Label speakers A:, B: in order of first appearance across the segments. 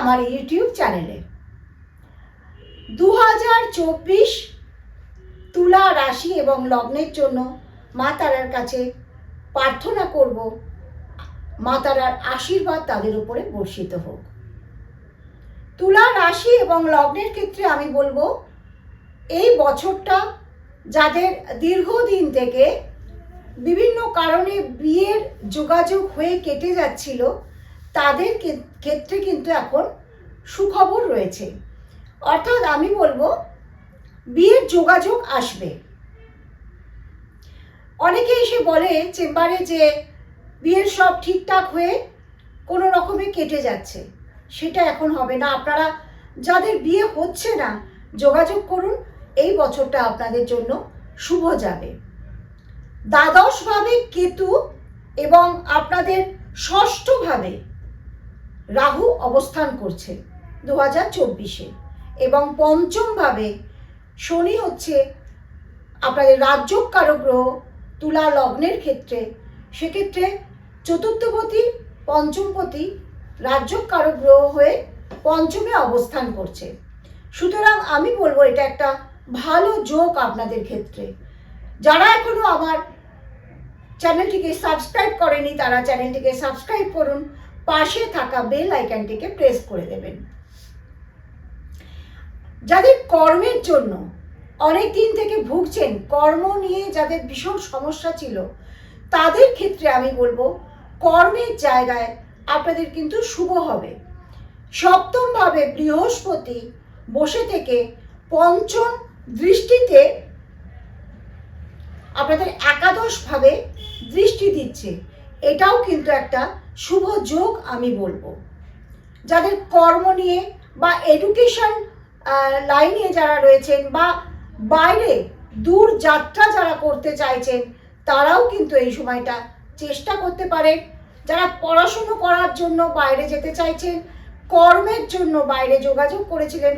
A: আমার ইউটিউব চ্যানেলে। 2024 তুলা রাশি এবং লগ্নের জন্য মা তারার কাছে প্রার্থনা করব, মা তারার আশীর্বাদ তাদের উপরে বর্ষিত হোক। তুলা রাশি এবং লগ্নের ক্ষেত্রে আমি বলবো, এই বছরটা যাদের দীর্ঘদিন থেকে বিভিন্ন কারণে বিয়ের যোগাযোগ হয়ে কেটে যাচ্ছিল, তাদের ক্ষেত্রে কিন্তু এখন সুখবর রয়েছে। অর্থাৎ আমি বলবো বিয়ের যোগাযোগ আসবে। অনেকে এসে বলে চেম্বারে যে বিয়ের সব ঠিকঠাক হয়ে কোনো রকমে কেটে যাচ্ছে, সেটা এখন হবে না। আপনারা যাদের বিয়ে হচ্ছে না, যোগাযোগ করুন, এই বছরটা আপনাদের জন্য শুভ যাবে। দ্বাদশভাবে কেতু এবং আপনাদের ষষ্ঠভাবে রাহু অবস্থান করছে 2024-এ, এবং পঞ্চমভাবে শনি হচ্ছে আপনাদের রাজ্যকারক গ্রহ তুলা লগ্নের ক্ষেত্রে। সেক্ষেত্রে চতুর্থপতি পঞ্চমপতি রাজ্যকারক গ্রহ হয়ে পঞ্চমে অবস্থান করছে। সুতরাং আমি বলবো এটা একটা ভালো যোগ আপনাদের ক্ষেত্রে। যারা এখনো আমার চ্যানেলটিকে সাবস্ক্রাইব করেনি, তারা চ্যানেলটিকে সাবস্ক্রাইব করুন, পাশে থাকা বেল আইকনটিকে প্রেস করে দেবেন। যাদের কর্মের জন্য অনেক দিন থেকে ভুগছেন, কর্ম নিয়ে যাদের ভীষণ সমস্যা ছিল, তাদের ক্ষেত্রে আমি বলবো কর্মের জায়গায় আপনাদের কিন্তু শুভ হবে। সপ্তমভাবে বৃহস্পতি বসে থেকে পঞ্চম দৃষ্টিতে আপনাদের একাদশভাবে দৃষ্টি দিচ্ছে, এটাও কিন্তু একটা শুভ যোগ আমি বলবো। যাদের কর্ম নিয়ে বা এডুকেশন লাইনে যারা রয়েছেন বা বাইরে দূর যাত্রা যারা করতে চাইছেন, তারাও কিন্তু এই সময়টা চেষ্টা করতে পারেন। যারা পড়াশুনো করার জন্য বাইরে যেতে চাইছেন, কর্মের জন্য বাইরে যোগাযোগ করেছিলেন,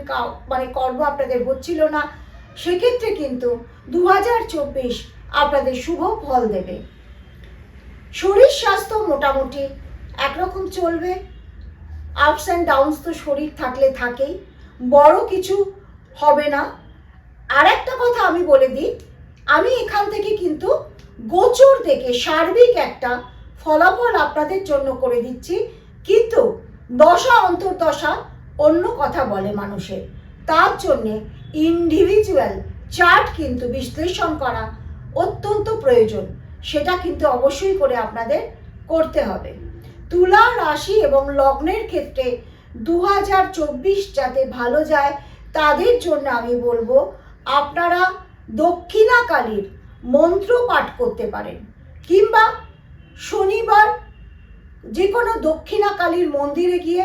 A: মানে কর্ম আপনাদের হচ্ছিল না, সেক্ষেত্রে কিন্তু 2024 আপনাদের শুভ ফল দেবে। শরীর স্বাস্থ্য মোটামুটি একরকম চলবে। আপস অ্যান্ড ডাউনস তো শরীর থাকলে থাকেই, বড় কিছু হবে না। আর একটা কথা আমি বলে দিই, আমি এখান থেকে কিন্তু গোচর দেখে সার্বিক একটা ফলাফল আপনাদের জন্য করে দিচ্ছি, কিন্তু দশা অন্তর্দশা অন্য কথা বলে মানুষের। তার জন্যে ইন্ডিভিজুয়াল চার্ট কিন্তু বিশ্লেষণ করা অত্যন্ত প্রয়োজন, সেটা কিন্তু অবশ্যই করে আপনাদের করতে হবে। তুলা রাশি এবং লগ্নের ক্ষেত্রে 2024 যাতে ভালো যায়, তাদের জন্য আমি বলবো আপনারা দক্ষিণাকালীর মন্ত্র পাঠ করতে পারেন, কিংবা শনিবার যে কোনো দক্ষিণাকালীর মন্দিরে গিয়ে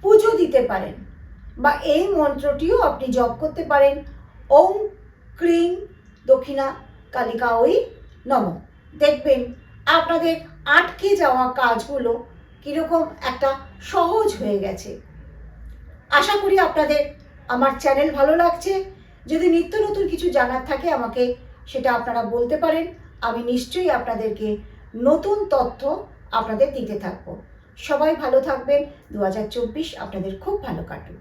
A: পুজো দিতে পারেন, বা এই মন্ত্রটিও আপনি জপ করতে পারেন, ওম ক্রিং দক্ষিণা কালিকা ওই নমঃ। দেখবেন আপনাদের আটকে যাওয়া কাজগুলো কীরকম একটা সহজ হয়ে গেছে। আশা করি আপনাদের আমার চ্যানেল ভালো লাগছে। যদি নিত্য নতুন কিছু জানার থাকে আমাকে সেটা আপনারা বলতে পারেন, আমি নিশ্চয়ই আপনাদেরকে নতুন তথ্য আপনাদের দিতে থাকবো। সবাই ভালো থাকবেন। 2024 আপনাদের খুব ভালো কাটুক।